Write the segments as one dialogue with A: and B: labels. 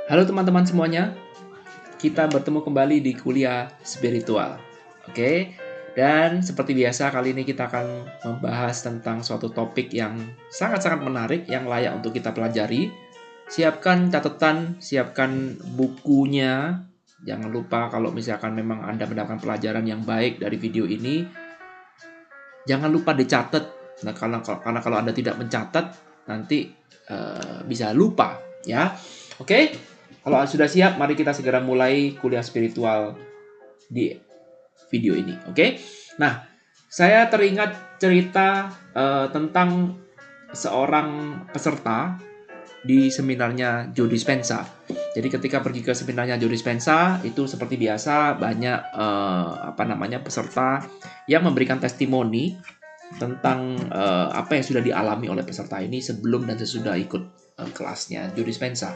A: Halo teman-teman semuanya, kita bertemu kembali di kuliah spiritual. Oke, dan seperti biasa kali ini kita akan membahas tentang suatu topik yang sangat-sangat menarik yang layak untuk kita pelajari. Siapkan catatan, siapkan bukunya. Jangan lupa kalau misalkan memang Anda mendapatkan pelajaran yang baik dari video ini, jangan lupa dicatat. Nah, karena kalau Anda tidak mencatat, nanti bisa lupa ya. Oke, kalau sudah siap, mari kita segera mulai kuliah spiritual di video ini. Oke, nah saya teringat cerita tentang seorang peserta di seminarnya Joe Dispenza. Jadi ketika pergi ke seminarnya Joe Dispenza itu seperti biasa banyak peserta yang memberikan testimoni tentang apa yang sudah dialami oleh peserta ini sebelum dan sesudah ikut kelasnya Joe Dispenza.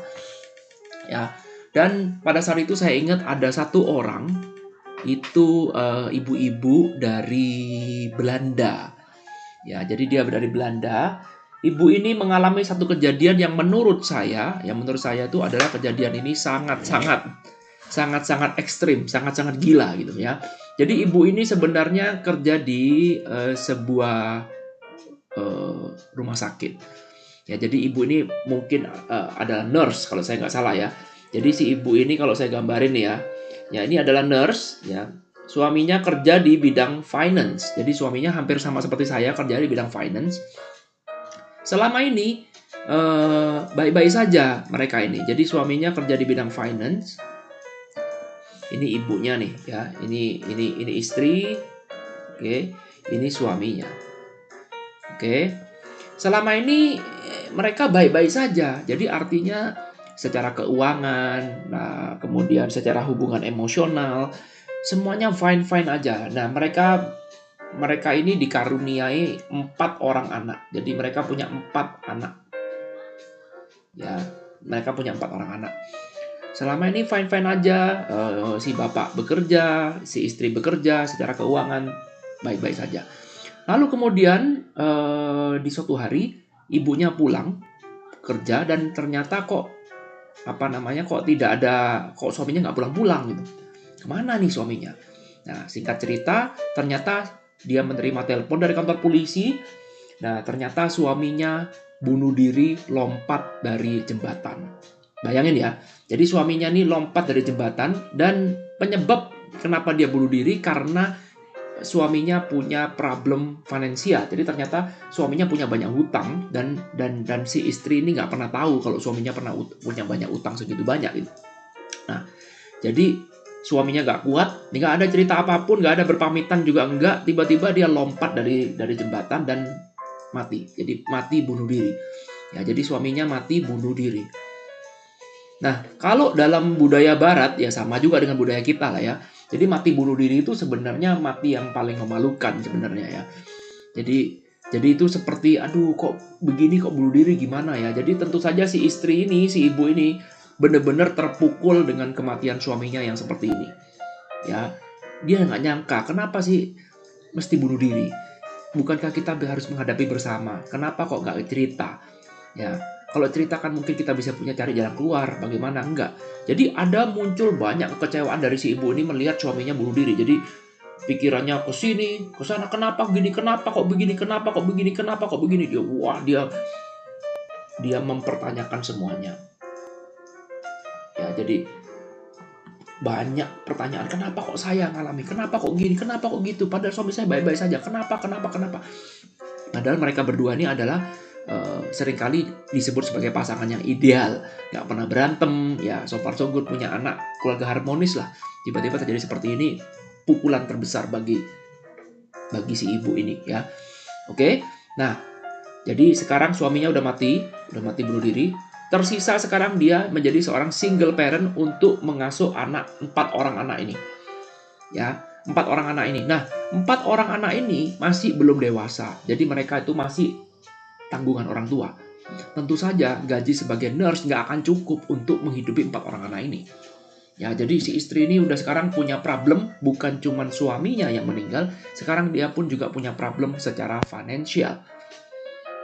A: Ya. Dan pada saat itu saya ingat ada satu orang itu ibu-ibu dari Belanda. Ya, jadi dia dari Belanda. Ibu ini mengalami satu kejadian yang menurut saya itu adalah kejadian ini sangat-sangat ekstrim, sangat-sangat gila gitu ya. Jadi ibu ini sebenarnya kerja di sebuah rumah sakit. Ya, jadi ibu ini mungkin adalah nurse kalau saya nggak salah ya. Jadi si ibu ini kalau saya gambarin ya ini adalah nurse ya. Suaminya kerja di bidang finance. Jadi suaminya hampir sama seperti saya kerja di bidang finance. Selama ini baik-baik saja mereka ini. Jadi suaminya kerja di bidang finance. Ini ibunya nih ya. Ini istri. Oke, ini suaminya. Oke. Selama ini mereka baik-baik saja. Jadi artinya secara keuangan, nah kemudian secara hubungan emosional, semuanya fine-fine aja. Nah, mereka ini dikaruniai 4 orang anak. Jadi mereka punya 4 anak. Ya, mereka punya 4 orang anak. Selama ini fine-fine aja. Si bapak bekerja, si istri bekerja, secara keuangan baik-baik saja. Lalu kemudian di suatu hari ibunya pulang kerja dan ternyata kok suaminya nggak pulang-pulang gitu. Kemana nih suaminya? Nah, singkat cerita, ternyata dia menerima telepon dari kantor polisi. Nah, ternyata suaminya bunuh diri lompat dari jembatan. Bayangin ya, jadi suaminya nih lompat dari jembatan dan penyebab kenapa dia bunuh diri karena suaminya punya problem finansial. Jadi ternyata suaminya punya banyak hutang dan si istri ini nggak pernah tahu kalau suaminya punya banyak hutang segitu banyak gitu. Nah, jadi suaminya nggak kuat, nggak ada cerita apapun, nggak ada berpamitan juga enggak, tiba-tiba dia lompat dari jembatan dan mati. Jadi mati bunuh diri. Ya, jadi suaminya mati bunuh diri. Nah, kalau dalam budaya barat ya sama juga dengan budaya kita lah ya. Jadi mati bunuh diri itu sebenarnya mati yang paling memalukan sebenarnya ya. Jadi itu seperti aduh kok begini kok bunuh diri gimana ya. Jadi tentu saja si istri ini, si ibu ini benar-benar terpukul dengan kematian suaminya yang seperti ini. Ya, dia nggak nyangka kenapa sih mesti bunuh diri. Bukankah kita harus menghadapi bersama? Kenapa kok nggak cerita? Ya, kalau ceritakan mungkin kita bisa punya cari jalan keluar. Bagaimana? Enggak. Jadi ada muncul banyak kekecewaan dari si ibu ini melihat suaminya bunuh diri. Jadi pikirannya ke sini, ke sana. Kenapa gini? Kenapa kok begini? Kenapa kok begini? Kenapa kok begini? Dia mempertanyakan semuanya. Ya, jadi banyak pertanyaan. Kenapa kok saya ngalami? Kenapa kok gini? Kenapa kok gitu? Padahal suami saya baik-baik saja. Kenapa? Padahal mereka berdua ini adalah seringkali disebut sebagai pasangan yang ideal, nggak pernah berantem, ya so far so good, punya anak, keluarga harmonis lah. Tiba-tiba terjadi seperti ini, pukulan terbesar bagi si ibu ini ya. Oke, nah jadi sekarang suaminya udah mati bunuh diri. Tersisa sekarang dia menjadi seorang single parent untuk mengasuh 4 orang anak ini. Ya, 4 orang anak ini. Nah, 4 orang anak ini masih belum dewasa. Jadi mereka itu masih tanggungan orang tua. Tentu saja gaji sebagai nurse nggak akan cukup untuk menghidupi 4 orang anak ini. Ya, jadi si istri ini udah sekarang punya problem, bukan cuma suaminya yang meninggal, sekarang dia pun juga punya problem secara finansial.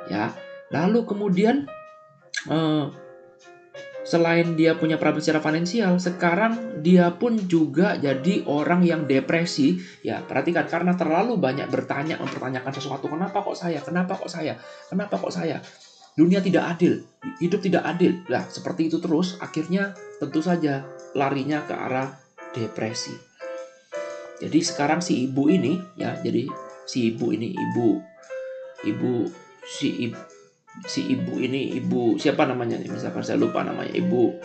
A: Ya, lalu kemudian selain dia punya problem secara finansial, sekarang dia pun juga jadi orang yang depresi. Ya, perhatikan, karena terlalu banyak mempertanyakan sesuatu. Kenapa kok saya? Kenapa kok saya? Kenapa kok saya? Dunia tidak adil, hidup tidak adil. Nah, seperti itu terus, akhirnya tentu saja larinya ke arah depresi. Jadi sekarang si ibu ini, ya, jadi si ibu ini, ibu siapa namanya nih, misalkan saya lupa namanya, ibu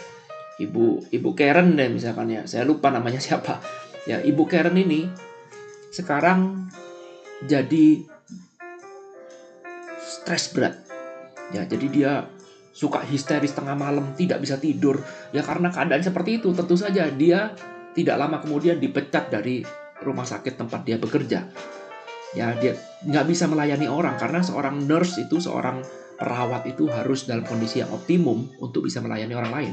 A: Karen deh misalkan, ya saya lupa namanya siapa, ya ibu Karen ini sekarang jadi stres berat, ya jadi dia suka histeris tengah malam, tidak bisa tidur, ya karena keadaan seperti itu. Tentu saja dia tidak lama kemudian dipecat dari rumah sakit tempat dia bekerja. Ya, dia nggak bisa melayani orang karena seorang nurse itu, seorang perawat itu harus dalam kondisi yang optimum untuk bisa melayani orang lain.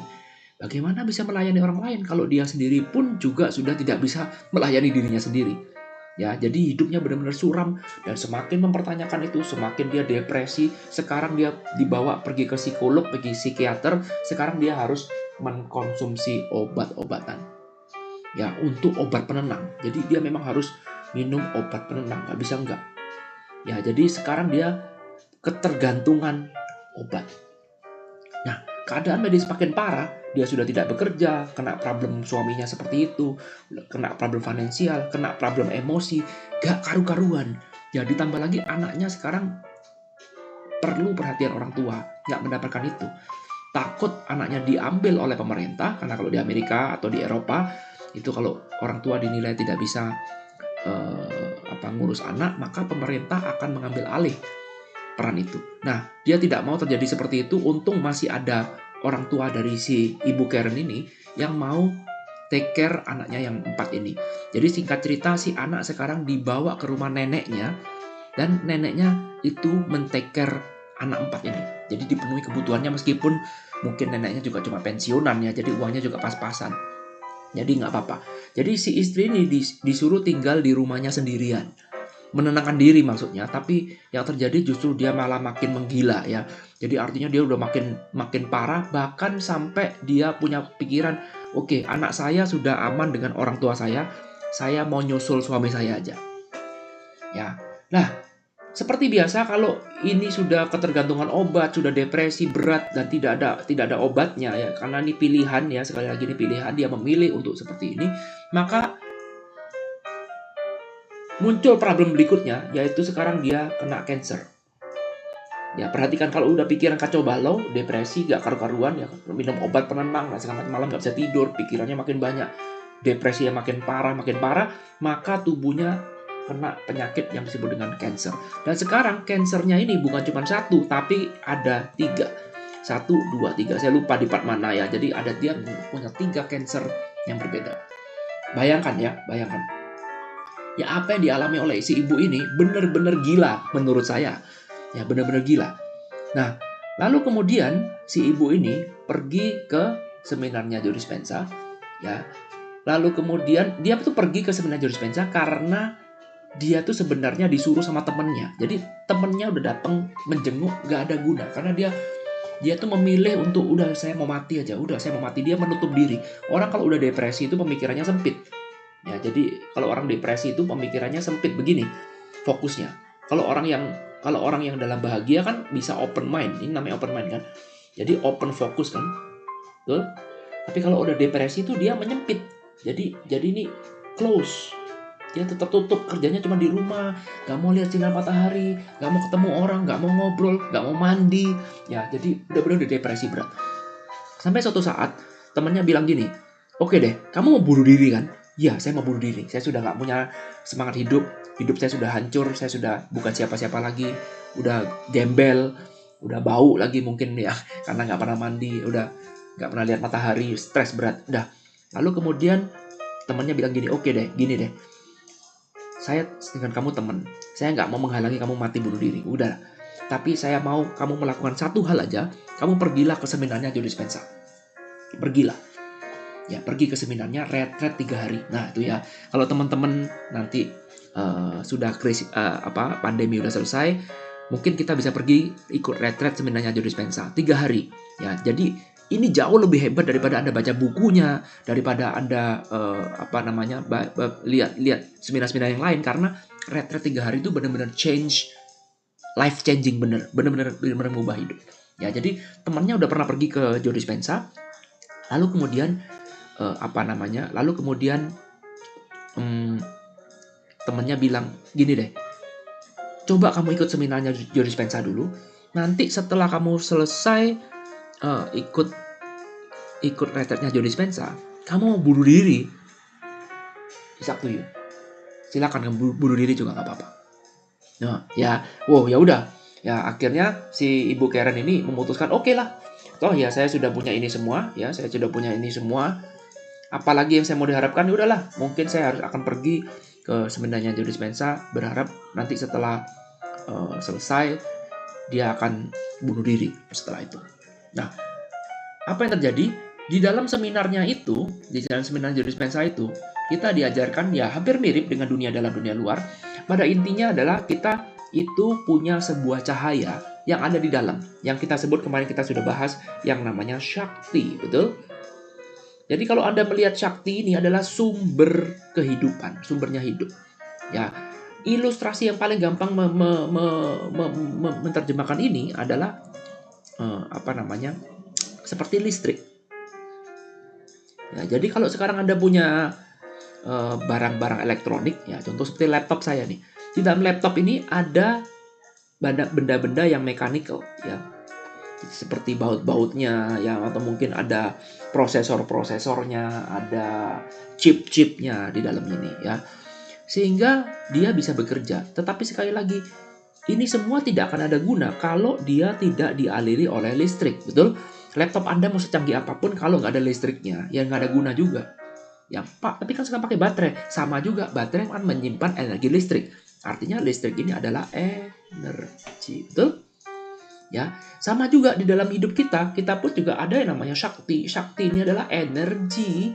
A: Bagaimana bisa melayani orang lain kalau dia sendiri pun juga sudah tidak bisa melayani dirinya sendiri? Ya, jadi hidupnya benar-benar suram, dan semakin mempertanyakan itu, semakin dia depresi. Sekarang dia dibawa pergi ke psikolog, pergi psikiater. Sekarang dia harus mengkonsumsi obat-obatan. Ya, untuk obat penenang. Jadi dia memang harus minum obat penenang, nggak bisa enggak. Ya, jadi sekarang dia ketergantungan obat. Nah, keadaan medis makin parah, dia sudah tidak bekerja, kena problem suaminya seperti itu, kena problem finansial, kena problem emosi, gak karu-karuan. Ya, ditambah lagi anaknya sekarang perlu perhatian orang tua, gak mendapatkan itu. Takut anaknya diambil oleh pemerintah, karena kalau di Amerika atau di Eropa, itu kalau orang tua dinilai tidak bisa ngurus anak, maka pemerintah akan mengambil alih peran itu. Nah, dia tidak mau terjadi seperti itu. Untung masih ada orang tua dari si ibu Karen ini yang mau take care anaknya yang 4 ini. Jadi singkat cerita, si anak sekarang dibawa ke rumah neneknya, dan neneknya itu men-take care anak 4 ini. Jadi dipenuhi kebutuhannya, meskipun mungkin neneknya juga cuma pensiunan ya, jadi uangnya juga pas-pasan. Jadi nggak apa-apa. Jadi si istri ini disuruh tinggal di rumahnya sendirian. Menenangkan diri maksudnya, tapi yang terjadi justru dia malah makin menggila ya. Jadi artinya dia udah makin parah, bahkan sampai dia punya pikiran, oke, anak saya sudah aman dengan orang tua saya mau nyusul suami saya aja. Ya. Nah, seperti biasa kalau ini sudah ketergantungan obat, sudah depresi berat dan tidak ada obatnya ya, karena ini pilihan ya, sekali lagi ini pilihan, dia memilih untuk seperti ini, maka muncul problem berikutnya, yaitu sekarang dia kena cancer. Ya, perhatikan, kalau udah pikiran kacau balau, depresi, gak karu-karuan, ya minum obat penenang, segala malam gak bisa tidur, pikirannya makin banyak, depresi yang makin parah, maka tubuhnya kena penyakit yang disebut dengan cancer. Dan sekarang cancernya ini bukan cuma 1, tapi ada 3. 1, 2, 3. Saya lupa di part mana ya. Jadi ada dia punya 3 cancer yang berbeda. Bayangkan. Ya, apa yang dialami oleh si ibu ini benar-benar gila menurut saya. Ya, benar-benar gila. Nah, lalu kemudian si ibu ini pergi ke seminarnya Joe Dispenza, ya. Lalu kemudian dia tuh pergi ke seminar Joe Dispenza karena dia tuh sebenarnya disuruh sama temennya. Jadi temennya udah datang menjenguk, gak ada guna, karena dia tuh memilih untuk udah saya mau mati aja, dia menutup diri. Orang kalau udah depresi itu pemikirannya sempit. Ya, jadi kalau orang depresi itu pemikirannya sempit begini fokusnya. Kalau orang yang dalam bahagia kan bisa open mind. Ini namanya open mind kan. Jadi open fokus kan. Betul? Tapi kalau udah depresi itu dia menyempit. Jadi ini close. Dia tertutup, kerjanya cuma di rumah, gak mau lihat sinar matahari, gak mau ketemu orang, gak mau ngobrol, gak mau mandi. Ya, jadi benar-benar udah depresi berat. Sampai suatu saat temannya bilang gini, oke deh, kamu mau bunuh diri kan? Ya, saya mau bunuh diri. Saya sudah gak punya semangat hidup saya sudah hancur, saya sudah bukan siapa-siapa lagi, udah gembel, udah bau lagi mungkin ya, karena gak pernah mandi, udah gak pernah lihat matahari, stres berat. Udah. Lalu kemudian temannya bilang gini, oke deh, gini deh, saya dengan kamu teman, saya nggak mau menghalangi kamu mati bunuh diri, udah. Tapi saya mau kamu melakukan satu hal aja, kamu pergilah ke seminarnya Joe Dispenza. Pergilah. Ya, pergi ke seminarnya, retret 3 hari. Nah, itu ya. Kalau teman-teman nanti sudah pandemi udah selesai, mungkin kita bisa pergi ikut retret seminarnya Joe Dispenza 3 hari. Ya, jadi Ini jauh lebih hebat daripada Anda baca bukunya, daripada Anda lihat seminar-seminar yang lain, karena retret 3 hari itu benar-benar life changing, benar-benar mengubah hidup. Ya, jadi temannya udah pernah pergi ke Joe Dispenza, lalu kemudian temannya bilang gini deh, coba kamu ikut seminarnya Joe Dispenza dulu, nanti setelah kamu selesai ikut retretnya Joe Dispenza, kamu mau bunuh diri, it's up to you. Silakan kamu bunuh diri juga nggak apa-apa. Nah, ya udah. Ya, akhirnya si Ibu Karen ini memutuskan, oke lah. Toh ya saya sudah punya ini semua, Apalagi yang saya mau diharapkan, ya udahlah. Mungkin saya akan pergi ke seminarnya Joe Dispenza, berharap nanti setelah selesai dia akan bunuh diri setelah itu. Nah, apa yang terjadi? Di dalam seminarnya itu, di dalam seminar Joe Dispenza itu, kita diajarkan ya hampir mirip dengan dunia dalam dunia luar. Pada intinya adalah kita itu punya sebuah cahaya yang ada di dalam. Yang kita sebut kemarin kita sudah bahas yang namanya Shakti, betul? Jadi kalau Anda melihat Shakti ini adalah sumber kehidupan, sumbernya hidup. Ya, ilustrasi yang paling gampang menerjemahkan ini adalah seperti listrik. Ya, jadi kalau sekarang Anda punya barang-barang elektronik, ya contoh seperti laptop saya nih. Di dalam laptop ini ada benda-benda yang mechanical, ya, seperti baut-bautnya, ya, atau mungkin ada prosesor-prosesornya, ada chip-chipnya di dalam ini, ya, sehingga dia bisa bekerja. Tetapi sekali lagi, ini semua tidak akan ada guna kalau dia tidak dialiri oleh listrik, betul? Laptop Anda mau secanggih apapun, kalau nggak ada listriknya, ya nggak ada guna juga. Ya, Pak, tapi kan sekarang pakai baterai. Sama juga, baterai akan menyimpan energi listrik. Artinya listrik ini adalah energi, betul? Ya, sama juga di dalam hidup kita pun juga ada yang namanya Shakti. Shakti ini adalah energi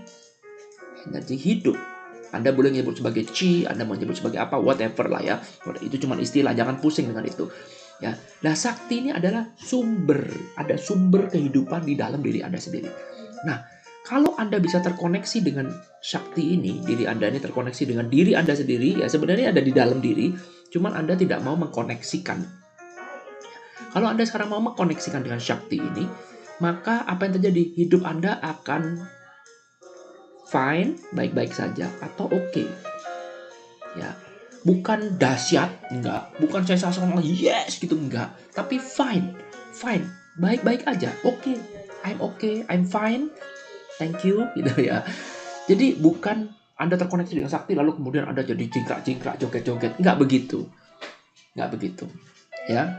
A: hidup. Anda boleh menyebut sebagai Chi, Anda mau menyebut sebagai apa, whatever lah ya. Itu cuma istilah, jangan pusing dengan itu. Ya, nah Shakti ini adalah ada sumber kehidupan di dalam diri Anda sendiri. Nah, kalau Anda bisa terkoneksi dengan Shakti ini, diri Anda ini terkoneksi dengan diri Anda sendiri, ya sebenarnya ada di dalam diri, cuman Anda tidak mau mengkoneksikan. Kalau Anda sekarang mau mengkoneksikan dengan Shakti ini, maka apa yang terjadi? Hidup Anda akan fine, baik-baik saja, atau oke. Ya, bukan dahsyat, enggak. Bukan sensasional, yes gitu, enggak. Tapi fine, baik-baik aja, oke. I'm fine, thank you, gitu ya. Jadi bukan Anda terkoneksi dengan Sakti lalu kemudian Anda jadi jingkrak-jingkrak, joget-joget, enggak begitu, ya.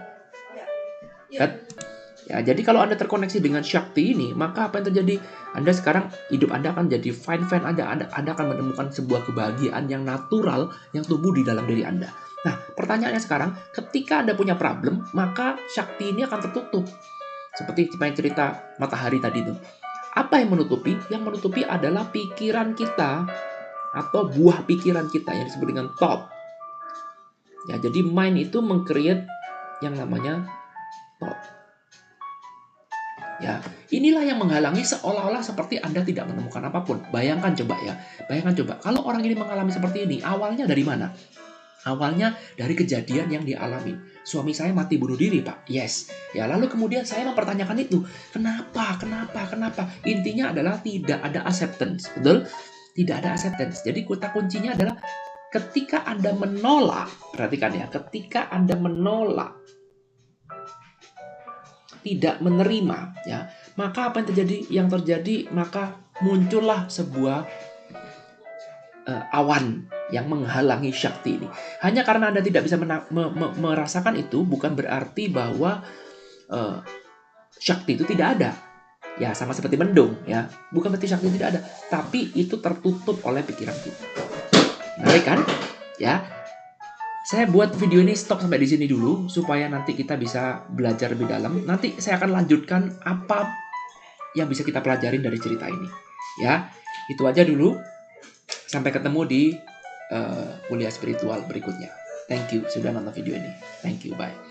A: Ya, jadi kalau Anda terkoneksi dengan Shakti ini, maka apa yang terjadi? Anda sekarang, hidup Anda akan jadi fine-fine aja. Anda akan menemukan sebuah kebahagiaan yang natural yang tumbuh di dalam diri Anda. Nah, pertanyaannya sekarang, ketika Anda punya problem, maka Shakti ini akan tertutup. Seperti cerita matahari tadi itu. Apa yang menutupi? Yang menutupi adalah pikiran kita atau buah pikiran kita yang disebut dengan thought. Ya, jadi mind itu meng-create yang namanya thought. Ya, inilah yang menghalangi seolah-olah seperti Anda tidak menemukan apapun. Bayangkan coba, kalau orang ini mengalami seperti ini, awalnya dari mana? Awalnya dari kejadian yang dialami. Suami saya mati bunuh diri, Pak. Yes. Ya, lalu kemudian saya mempertanyakan itu. Kenapa? Intinya adalah tidak ada acceptance. Betul? Tidak ada acceptance. Jadi kata kuncinya adalah ketika Anda menolak, perhatikan ya, ketika Anda menolak, tidak menerima, ya, maka apa yang terjadi? Yang terjadi maka muncullah sebuah awan yang menghalangi Shakti ini. Hanya karena Anda tidak bisa merasakan itu, bukan berarti bahwa Shakti itu tidak ada. Ya, sama seperti mendung, ya. Bukan berarti Shakti tidak ada, tapi itu tertutup oleh pikiran kita. Menarik kan? Ya. Saya buat video ini stop sampai di sini dulu supaya nanti kita bisa belajar lebih dalam. Nanti saya akan lanjutkan apa yang bisa kita pelajarin dari cerita ini. Ya, itu aja dulu. Sampai ketemu di kuliah spiritual berikutnya. Thank you sudah nonton video ini. Thank you, bye.